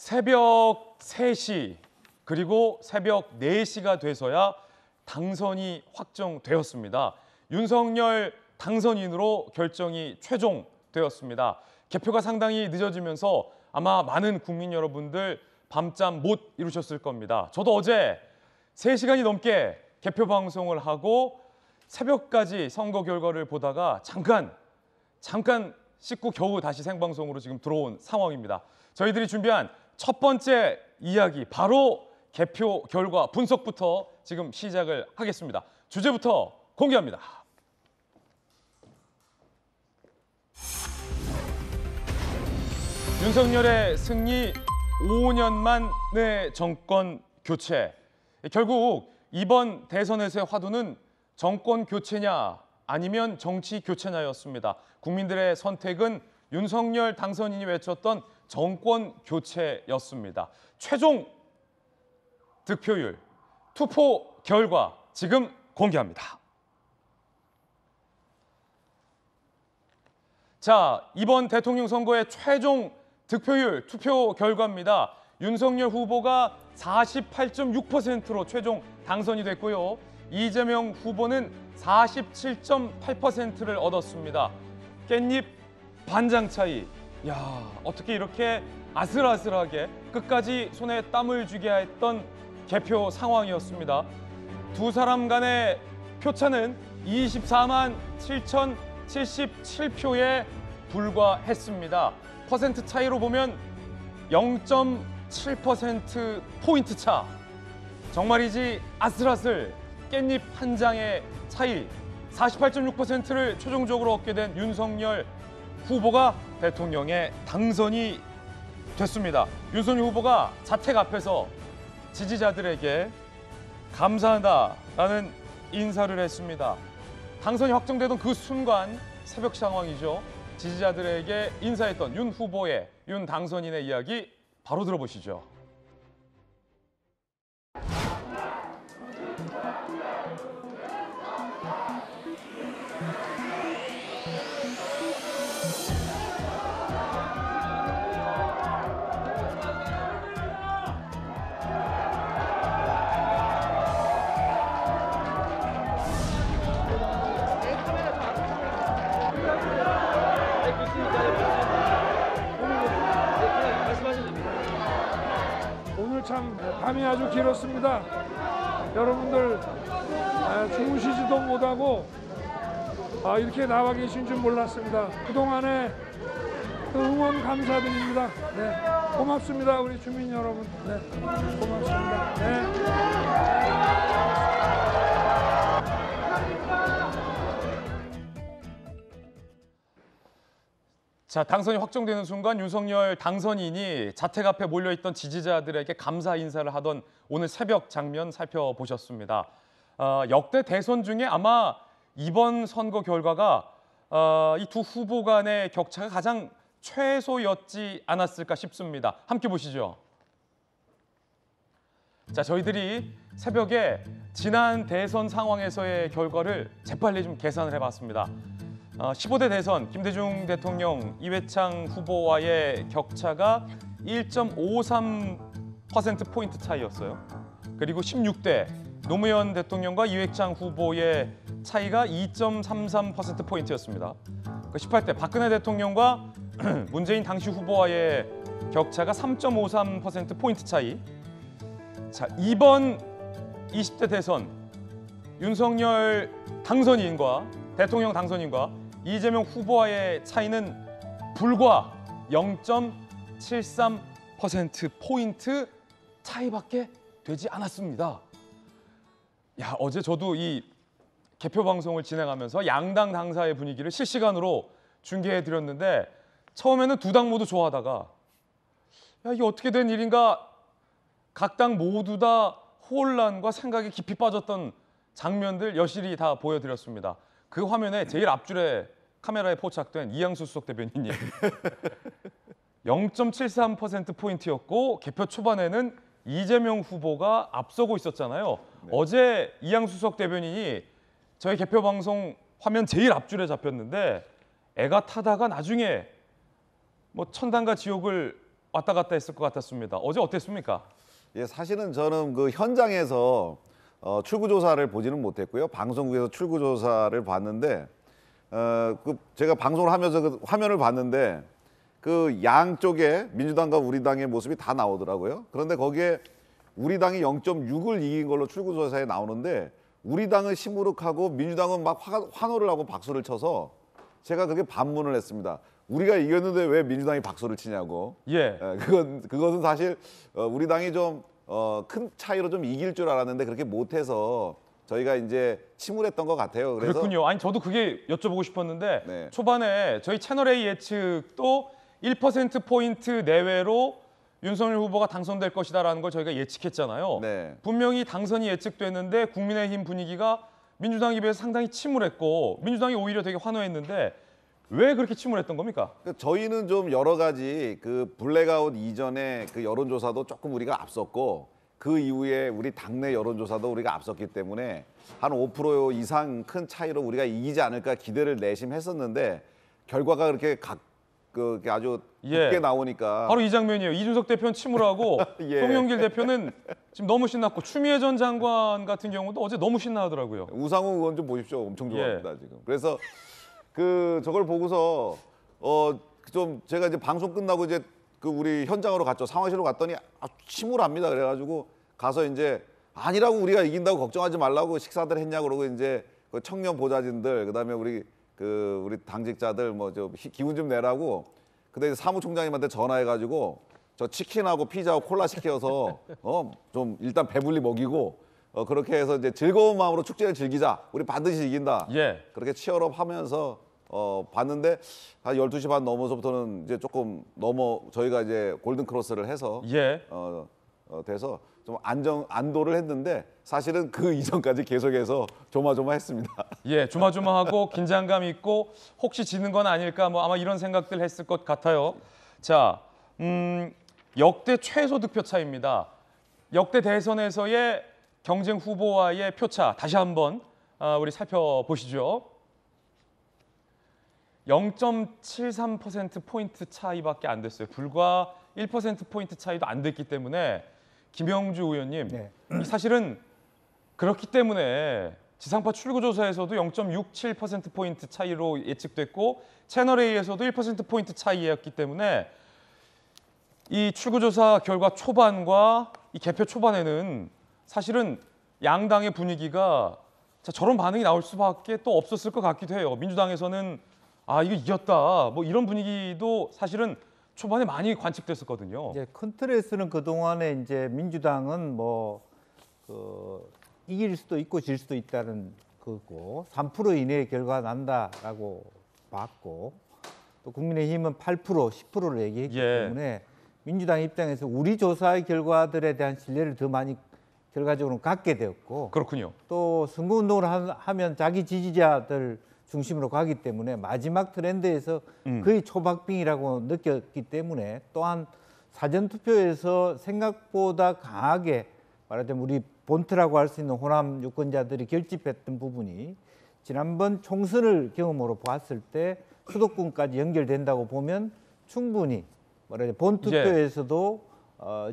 새벽 3시 그리고 새벽 4시가 돼서야 당선이 확정되었습니다. 윤석열 당선인으로 결정이 최종되었습니다. 개표가 상당히 늦어지면서 아마 많은 국민 여러분들 밤잠 못 이루셨을 겁니다. 저도 어제 3시간이 넘게 개표 방송을 하고 새벽까지 선거 결과를 보다가 잠깐 씻고 겨우 다시 생방송으로 지금 들어온 상황입니다. 저희들이 준비한 첫 번째 이야기, 바로 개표 결과 분석부터 지금 시작을 하겠습니다. 주제부터 공개합니다. 윤석열의 승리, 5년 만의 정권 교체. 결국 이번 대선에서의 화두는 정권 교체냐 아니면 정치 교체냐였습니다. 국민들의 선택은 윤석열 당선인이 외쳤던 정권 교체였습니다. 최종 득표율, 투표 결과 지금 공개합니다. 자, 이번 대통령 선거의 최종 득표율, 투표 결과입니다. 윤석열 후보가 48.6%로 최종 당선이 됐고요. 이재명 후보는 47.8%를 얻었습니다. 깻잎 반장 차이. 야, 어떻게 이렇게 아슬아슬하게 끝까지 손에 땀을 쥐게 했던 개표 상황이었습니다. 두 사람 간의 표차는 24만 7,077표에 불과했습니다. 퍼센트 차이로 보면 0.7% 포인트 차. 정말이지 아슬아슬 깻잎 한 장의 차이. 48.6%를 최종적으로 얻게 된 윤석열 후보가 대통령에 당선이 됐습니다. 윤석열 후보가 자택 앞에서 지지자들에게 감사하다라는 인사를 했습니다. 당선이 확정되던 그 순간 새벽 상황이죠. 지지자들에게 인사했던 윤 후보의, 윤 당선인의 이야기 바로 들어보시죠. 참 밤이 아주 길었습니다. 여러분들 주무시지도 못하고 이렇게 나와 계신 줄 몰랐습니다. 그동안에 응원 감사드립니다. 네, 고맙습니다. 우리 주민 여러분. 네, 고맙습니다. 네. 자, 당선이 확정되는 순간 윤석열 당선인이 자택 앞에 몰려있던 지지자들에게 감사 인사를 하던 오늘 새벽 장면 살펴보셨습니다. 역대 대선 중에 아마 이번 선거 결과가 이 두 후보 간의 격차가 가장 최소였지 않았을까 싶습니다. 함께 보시죠. 자, 저희들이 새벽에 지난 대선 상황에서의 결과를 재빨리 좀 계산을 해봤습니다. 15대 대선 김대중 대통령, 이회창 후보와의 격차가 1.53%포인트 차이였어요. 그리고 16대 노무현 대통령과 이회창 후보의 차이가 2.33%포인트였습니다. 18대 박근혜 대통령과 문재인 당시 후보와의 격차가 3.53%포인트 차이. 자, 이번 20대 대선 윤석열 당선인과 대통령 당선인과 이재명 후보와의 차이는 불과 0.73%포인트 차이밖에 되지 않았습니다. 야, 어제 저도 이 개표 방송을 진행하면서 양당 당사의 분위기를 실시간으로 중계해 드렸는데 처음에는 두 당 모두 좋아하다가 야, 이게 어떻게 된 일인가, 각 당 모두 다 혼란과 생각에 깊이 빠졌던 장면들 여실히 다 보여드렸습니다. 그 화면에 제일 앞줄에 카메라에 포착된 이양수 수석 대변인님 0.73%포인트였고 개표 초반에는 이재명 후보가 앞서고 있었잖아요. 네. 어제 이양수 수석 대변인이 저희 개표 방송 화면 제일 앞줄에 잡혔는데 애가 타다가 나중에 뭐 천당과 지옥을 왔다 갔다 했을 것 같았습니다. 어제 어땠습니까? 예, 사실은 저는 그 현장에서 출구 조사를 보지는 못했고요. 방송국에서 출구 조사를 봤는데 제가 방송을 하면서 그 화면을 봤는데 그 양쪽에 민주당과 우리 당의 모습이 다 나오더라고요. 그런데 거기에 우리 당이 0.6을 이긴 걸로 출구 조사에 나오는데 우리 당은 시무룩하고 민주당은 막 환호를 하고 박수를 쳐서 제가 그게 반문을 했습니다. 우리가 이겼는데 왜 민주당이 박수를 치냐고. 예. 그것은 사실 우리 당이 좀 큰 차이로 좀 이길 줄 알았는데 그렇게 못해서 저희가 이제 침울했던 것 같아요. 그래서 그렇군요. 아니 저도 그게 여쭤보고 싶었는데 네. 초반에 저희 채널A 예측도 1%포인트 내외로 윤석열 후보가 당선될 것이다라는 걸 저희가 예측했잖아요. 네. 분명히 당선이 예측됐는데 국민의힘 분위기가 민주당에 비해서 상당히 침울했고 민주당이 오히려 되게 환호했는데 왜 그렇게 침울했던 겁니까? 저희는 좀 여러 가지 그 블랙아웃 이전에 그 여론조사도 조금 우리가 앞섰고 그 이후에 우리 당내 여론조사도 우리가 앞섰기 때문에 한 5% 이상 큰 차이로 우리가 이기지 않을까 기대를 내심했었는데 결과가 그렇게 아주 예. 높게 나오니까 바로 이 장면이에요. 이준석 대표는 침울하고 예. 송영길 대표는 지금 너무 신났고 추미애 전 장관 같은 경우도 어제 너무 신나하더라고요. 우상호 의원 좀 보십시오. 엄청 좋아합니다 예. 지금. 그래서 저걸 보고서 좀 제가 이제 방송 끝나고 이제 그 우리 현장으로 갔죠. 상황실로 갔더니 침울합니다. 그래가지고 가서 이제 아니라고 우리가 이긴다고 걱정하지 말라고 식사들 했냐 그러고 이제 그 청년 보좌진들 그다음에 우리 당직자들 뭐 저 기운 좀 내라고 그때 사무총장님한테 전화해가지고 저 치킨하고 피자하고 콜라 시켜서 좀 일단 배불리 먹이고 그렇게 해서 이제 즐거운 마음으로 축제를 즐기자. 우리 반드시 이긴다. 예. 그렇게 치열업 하면서 봤는데 한 12시 반 넘어서부터는 이제 조금 저희가 이제 골든 크로스를 해서 예. 돼서 좀 안도를 했는데 사실은 그 이전까지 계속해서 조마조마했습니다. 예, 조마조마하고 긴장감 있고 혹시 지는 건 아닐까 뭐 아마 이런 생각들 했을 것 같아요. 자, 역대 최소 득표 차입니다. 역대 대선에서의 경쟁 후보와의 표차 다시 한번 우리 살펴보시죠. 0.73%포인트 차이밖에 안 됐어요. 불과 1%포인트 차이도 안 됐기 때문에 김영주 의원님, 네. 사실은 그렇기 때문에 지상파 출구조사에서도 0.67%포인트 차이로 예측됐고 채널A에서도 1%포인트 차이였기 때문에 이 출구조사 결과 초반과 이 개표 초반에는 사실은 양당의 분위기가 저런 반응이 나올 수밖에 또 없었을 것 같기도 해요. 민주당에서는 이거 이겼다 뭐 이런 분위기도 사실은 초반에 많이 관측됐었거든요. 이제 큰 틀에서는 그 동안에 이제 민주당은 이길 수도 있고 질 수도 있다는 거고 3% 이내의 결과가 난다라고 봤고 또 국민의힘은 8%, 10%를 얘기했기 때문에 민주당 입장에서 우리 조사의 결과들에 대한 신뢰를 더 많이 결과적으로 갖게 되었고 그렇군요. 또 선거운동을 하면 자기 지지자들 중심으로 가기 때문에 마지막 트렌드에서 거의 초박빙이라고 느꼈기 때문에 또한 사전투표에서 생각보다 강하게 말하자면 우리 본트라고 할 수 있는 호남 유권자들이 결집했던 부분이 지난번 총선을 경험으로 봤을 때 수도권까지 연결된다고 보면 충분히 말하자면 본투표에서도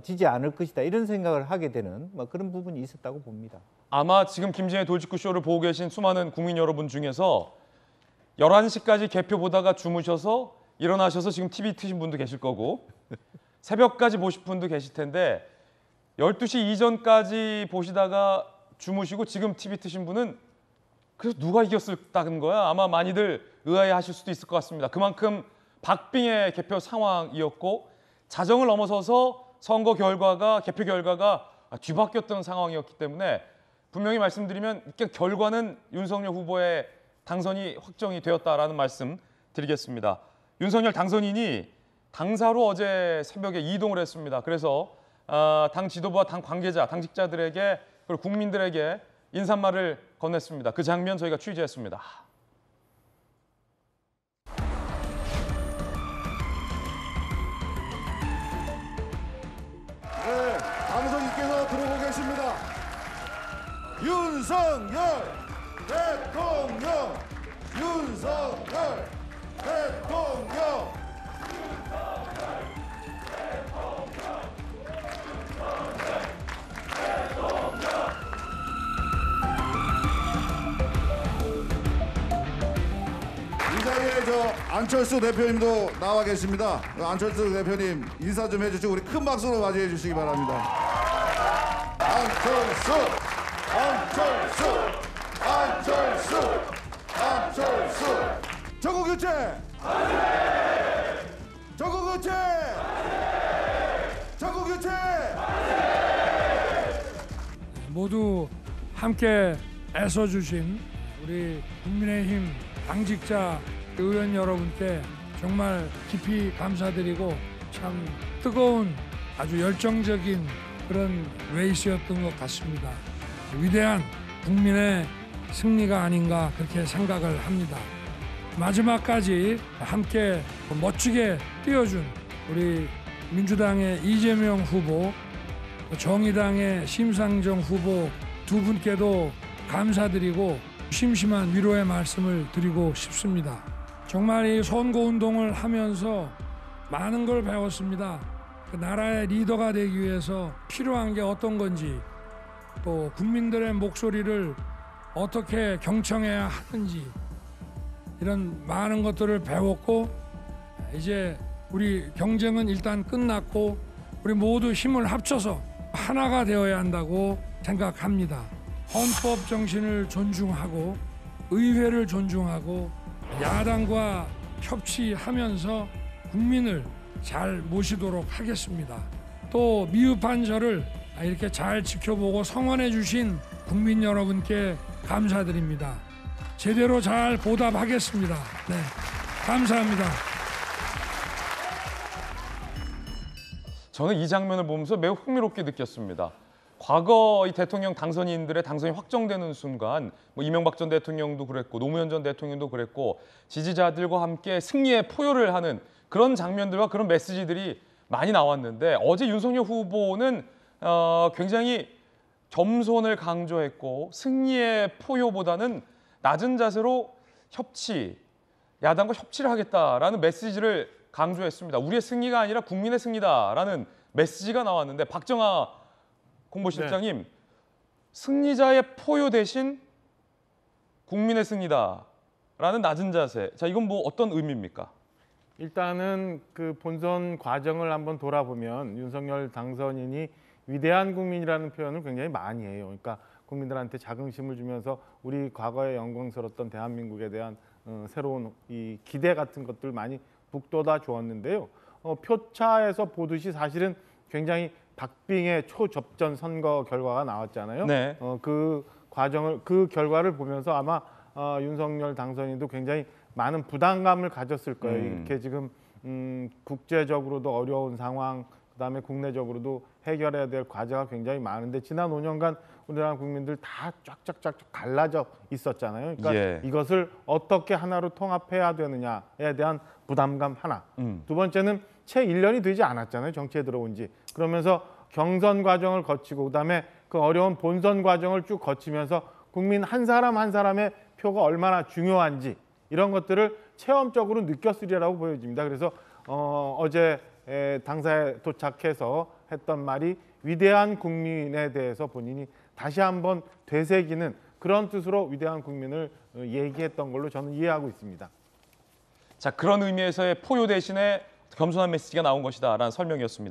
지지 않을 것이다 이런 생각을 하게 되는 그런 부분이 있었다고 봅니다. 아마 지금 김진애 돌직구 쇼를 보고 계신 수많은 국민 여러분 중에서 11시까지 개표 보다가 주무셔서 일어나셔서 지금 TV 트신 분도 계실 거고 새벽까지 보실 분도 계실 텐데 12시 이전까지 보시다가 주무시고 지금 TV 트신 분은 그래서 누가 이겼을다는 거야? 아마 많이들 의아해하실 수도 있을 것 같습니다. 그만큼 박빙의 개표 상황이었고 자정을 넘어서서 선거 결과가 개표 결과가 뒤바뀌었던 상황이었기 때문에 분명히 말씀드리면 결과는 윤석열 후보의 당선이 확정이 되었다라는 말씀 드리겠습니다. 윤석열 당선인이 당사로 어제 새벽에 이동을 했습니다. 그래서 당 지도부와 당 관계자, 당직자들에게 그리고 국민들에게 인사말을 건넸습니다. 그 장면 저희가 취재했습니다. 네, 당선인께서 들어오고 계십니다. 윤석열 대통령! 윤석열 대통령! 저 안철수 대표님도 나와 계십니다. 안철수 대표님 인사 좀 해주시고 우리 큰 박수로 맞이해 주시기 바랍니다. 안철수, 안철수, 안철수, 안철수. 정국 교체. 정국 교체. 정국 교체. 모두 함께 애써주신 우리 국민의힘 당직자 의원 여러분께 정말 깊이 감사드리고 참 뜨거운 아주 열정적인 그런 레이스였던 것 같습니다. 위대한 국민의 승리가 아닌가 그렇게 생각을 합니다. 마지막까지 함께 멋지게 뛰어준 우리 민주당의 이재명 후보, 정의당의 심상정 후보 두 분께도 감사드리고 심심한 위로의 말씀을 드리고 싶습니다. 정말 이 선거운동을 하면서 많은 걸 배웠습니다. 그 나라의 리더가 되기 위해서 필요한 게 어떤 건지, 또 국민들의 목소리를 어떻게 경청해야 하는지, 이런 많은 것들을 배웠고, 이제 우리 경쟁은 일단 끝났고 우리 모두 힘을 합쳐서 하나가 되어야 한다고 생각합니다. 헌법 정신을 존중하고 의회를 존중하고 야당과 협치하면서 국민을 잘 모시도록 하겠습니다. 또 미흡한 저를 이렇게 잘 지켜보고 성원해 주신 국민 여러분께 감사드립니다. 제대로 잘 보답하겠습니다. 네, 감사합니다. 저는 이 장면을 보면서 매우 흥미롭게 느꼈습니다. 과거 이 대통령 당선인들의 당선이 확정되는 순간 뭐 이명박 전 대통령도 그랬고 노무현 전 대통령도 그랬고 지지자들과 함께 승리의 포효를 하는 그런 장면들과 그런 메시지들이 많이 나왔는데 어제 윤석열 후보는 굉장히 겸손을 강조했고 승리의 포효보다는 낮은 자세로 야당과 협치를 하겠다라는 메시지를 강조했습니다. 우리의 승리가 아니라 국민의 승리다라는 메시지가 나왔는데 박정아 공보실장님, 네. 승리자의 포효 대신 국민의 승리다라는 낮은 자세. 자, 이건 뭐 어떤 의미입니까? 일단은 그 본선 과정을 한번 돌아보면 윤석열 당선인이 위대한 국민이라는 표현을 굉장히 많이 해요. 그러니까 국민들한테 자긍심을 주면서 우리 과거에 영광스러웠던 대한민국에 대한 새로운 이 기대 같은 것들 많이 북돋아 주었는데요. 표차에서 보듯이 사실은 굉장히 박빙의 초접전 선거 결과가 나왔잖아요. 네. 그 결과를 보면서 아마 윤석열 당선인도 굉장히 많은 부담감을 가졌을 거예요. 이렇게 지금 국제적으로도 어려운 상황, 그다음에 국내적으로도 해결해야 될 과제가 굉장히 많은데 지난 5년간 우리나라 국민들 다 쫙쫙쫙 갈라져 있었잖아요. 그러니까 예. 이것을 어떻게 하나로 통합해야 되느냐에 대한 부담감 하나. 두 번째는 채 1년이 되지 않았잖아요. 정치에 들어온 지. 그러면서 경선 과정을 거치고 그다음에 그 어려운 본선 과정을 쭉 거치면서 국민 한 사람 한 사람의 표가 얼마나 중요한지 이런 것들을 체험적으로 느꼈으리라고 보여집니다. 그래서 어제 당사에 도착해서 했던 말이 위대한 국민에 대해서 본인이 다시 한번 되새기는 그런 뜻으로 위대한 국민을 얘기했던 걸로 저는 이해하고 있습니다. 자, 그런 의미에서의 포효 대신에 겸손한 메시지가 나온 것이다라는 설명이었습니다.